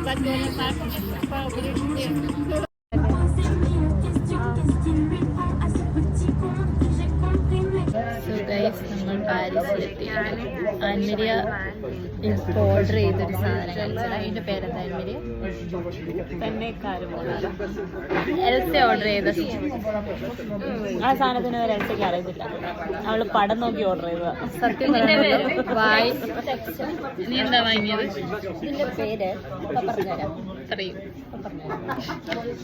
നമ്മൾ പാരീസിലെത്തി. ആൻമരിയ ഇപ്പോൾ ഓർഡർ ചെയ്തൊരു സാധനം കഴിച്ചത്. അതിൻ്റെ പേരെന്താ? ആൻമരിയ എൽസ ഓർഡർ ചെയ്ത ആ സാധനത്തിന് ഒരു എൽസയ്ക്ക് അറിയത്തില്ല. അവള് പടം നോക്കി ഓർഡർ ചെയ്തതാ. സത്യം വായി. നീ എന്താ വാങ്ങിയത്? ഇതിന്റെ പേര് പറഞ്ഞുതരാം. പറയൂ.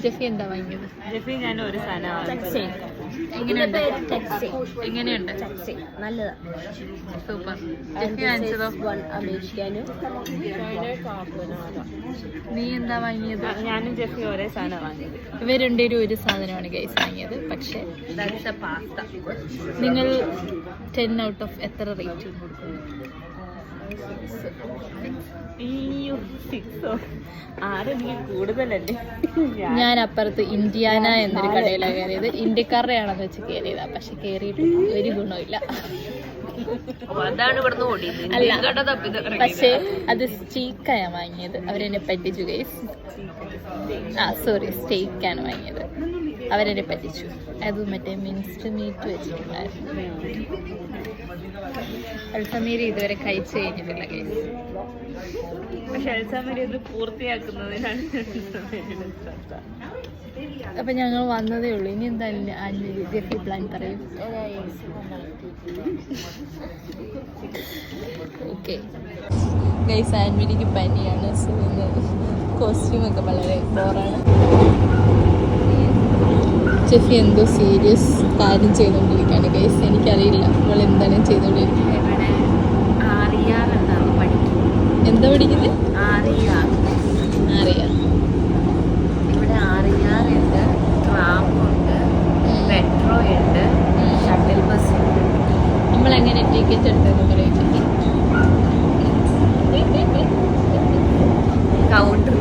ജെഫി എന്താ വാങ്ങിയത്? ജെഫി ഞാൻ ഒരു സാധനം എങ്ങനെയുണ്ട്? എങ്ങനെയുണ്ട്? നല്ലതാ, സൂപ്പർ. ജെഫി വാങ്ങിച്ചതോ? അമേരിക്കാനും നീ എന്താ വാങ്ങിയത്? ഞാനും ജെഫി ഒരേ സാധനം വാങ്ങിയത്. ഇവരുണ്ടൊരു ഒരു സാധനമാണ് ഗൈസ് വാങ്ങിയത്. പക്ഷേ പാസ്ത. നിങ്ങൾ 10 ഔട്ട് ഓഫ് എത്ര റേറ്റിംഗ് കൊടുക്കുന്നു? എനിക്ക് കൂടുതലല്ലേ. ഞാൻ അപ്പുറത്ത് ഇന്ത്യാന എന്നൊരു കടയിലാണ് കയറിയത്. ഇന്ത്യക്കാരുടെയാണെന്ന് വെച്ച് കയറിയതാ. പക്ഷെ കയറിയിട്ട് ഒരു ഗുണമില്ല. അതാണ് ഇവിടുന്ന് ഓടിയത്. അല്ല, പക്ഷേ അത് സ്റ്റീക്കാണ് വാങ്ങിയത്. അവരെന്നെ പറ്റിച്ചു ഗൈസ്. സോറി, സ്റ്റേക്കാണ് വാങ്ങിയത്. അവരെന്നെ പറ്റിച്ചു. അത് മറ്റേ മിൻസ്ഡ് മീറ്റ് വെച്ചിട്ടുണ്ടായിരുന്നു. അൽസമീരി ഇതുവരെ കഴിച്ചു കഴിഞ്ഞിട്ടില്ല ഗൈസ്. പക്ഷെ അൽസമീരി ഇത് പൂർത്തിയാക്കുന്നതിനാണ്. അപ്പൊ ഞങ്ങൾ വന്നതേ ഉള്ളൂ. ഇനി എന്താ ജെഫി പ്ലാൻ പറയും? ഓക്കെ ഗൈസ്, ആൻമരിക്ക് പനിയാണ്. സോ കോസ്റ്റ്യൂമൊക്കെ വളരെ ബോറാണ്. ജെഫി എന്തോ സീരിയസ് കാര്യം ചെയ്തുകൊണ്ടിരിക്കുകയാണ് ഗൈസ്. എനിക്കറിയില്ല അവൾ എന്താണ് ചെയ്തുകൊണ്ടിരിക്കുന്നത്. എന്താ പഠിക്കുന്നത്? ആറിയ. ഇവിടെ ആറിയാറുണ്ട്, ട്രാമുണ്ട്, മെട്രോ ഉണ്ട്, ഷട്ടിൽ ബസ് ഉണ്ട്. നമ്മളെങ്ങനെ ടിക്കറ്റ് എടുത്തെന്ന് പറയും? കൗണ്ടർ.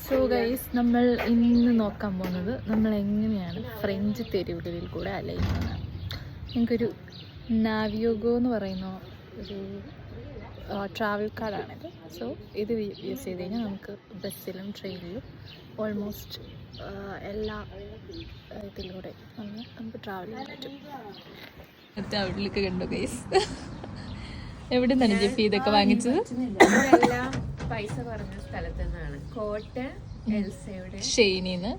സോ ഗൈസ്, നമ്മൾ ഇന്ന് നോക്കാൻ പോകുന്നത് നമ്മൾ എങ്ങനെയാണ് ഫ്രഞ്ച് തെരുവുകളിൽ കൂടെ അലയുന്നത്. ഞങ്ങൾക്കൊരു നാവിയോഗോ എന്ന് പറയുന്ന ഒരു ട്രാവൽ കാർഡാണിത്. സോ ഇത് യൂസ് ചെയ്ത് കഴിഞ്ഞാൽ നമുക്ക് ബസ്സിലും ട്രെയിനിലും ഓൾമോസ്റ്റ് എല്ലാ ഇതിലൂടെ നമുക്ക് ട്രാവൽ ചെയ്യാൻ പറ്റും. മറ്റേ ഔട്ട്ലുക്ക് കണ്ടോ ഗൈസ്? എവിടെ നിന്നാണ് ജെഫി ഇതൊക്കെ വാങ്ങിച്ചത്? പൈസ കുറഞ്ഞ സ്ഥലത്ത് നിന്നാണ്. കോട്ട് എൽസയുടെ, ഷെയ്നിന്ന്,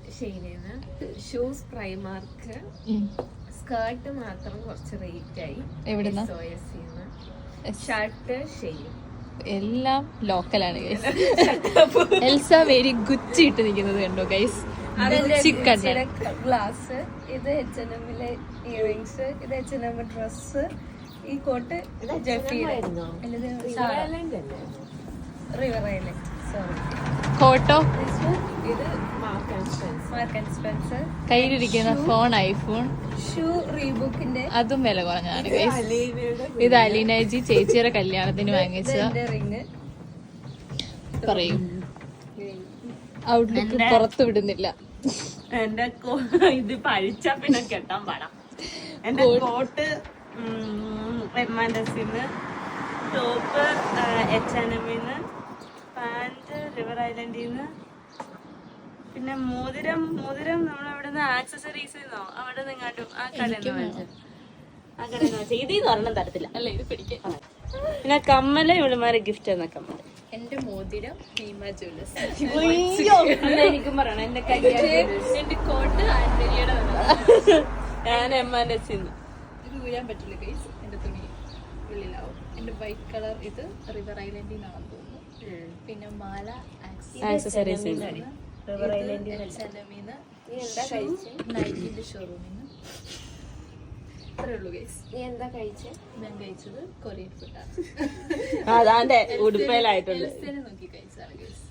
ഷൂസ് പ്രൈമാർക്ക്, സ്കേർട്ട് മാത്രം കുറച്ച് റേറ്റ് ആയി. എവിടുന്ന? Shirt Shane. എല്ലാം ലോക്കലാണ് ഗൈസ്. എൽസ വെരി ഗുച്ചി ഇട്ട് നിൽക്കുന്നത് കണ്ടോ ഗൈസ്? ഗ്ലാസ്, ഇത് H&Mലെ ഇയറിംഗ്സ്, ഇത് H&M ഡ്രസ്, ഈ കോട്ട് റിവർ ഐലൻഡ്, സോറി. കോട്ടോ ഇത് മാർക്ക് ആൻഡ് സ്പെൻസർ. കയ്യിലിരിക്കുന്ന ഫോൺ ഐഫോൺ. ഷൂ റീബുക്കിന്റെ, അതും വില കുറഞ്ഞാണ് ഗൈസ്. ഇത് അലീനജി ചേച്ചിയുടെ കല്യാണത്തിന് വാങ്ങിച്ച റിങ്. പറയും. ഔട്ട്ലുക്ക് പുറത്തു വിടുന്നില്ല. എന്റെ ഇത് പഴിച്ച പിന്നെ കെട്ടാൻ പാടാം. എന്റെ കോട്ട് എം&Sന്ന്, ടോപ്പ് H&Mന്ന്, പാന്റ് റിവർ ഐലൻഡിന്ന്, പിന്നെ മോതിരം നമ്മളവിടുന്ന് ആക്സസറീസ് അവിടെ നിങ്ങാട്ടും ആ കടയിൽ നിന്ന് ഇതിന്ന് ഒരെണ്ണം തരത്തില്ല അല്ല, ഇത് പിടിക്കാൻ. പിന്നെ കമ്മല് ഇവിടുമാരെ ഗിഫ്റ്റ് എന്ന കമ്മല്. എന്റെ മോതിരം ഭീമ ജ്വല്ലേഴ്സ്. എനിക്കും പറയണം. എന്റെ കൈ, എന്റെ കോട്ട് ആൻമരിയുടെ. ഞാൻ എം&Sന്ന്. ഇത് ഊരാൻ പറ്റില്ല ഗൈസ്, എന്റെ തുണി ഉള്ളിലാവും. എന്റെ വൈറ്റ് കളർ ഇത് റിവർ ഐലൻഡിൽ നിന്നാണെന്ന് തോന്നുന്നു. പിന്നെ മാല ആക്സസറീസ് നൈക്കിന്റെ ഷോറൂമിന്ന്. അത്രേ ഉള്ളൂ ഗൈസ്. എന്താ കഴിച്ചേ? ഞാൻ കഴിച്ചത് കൊറിയൻ ഫുഡാണ്. അതാന്റെ ഉടുപ്പയിലായിട്ടുണ്ട്. നോക്കി കഴിച്ചാണ് ഗൈസ്.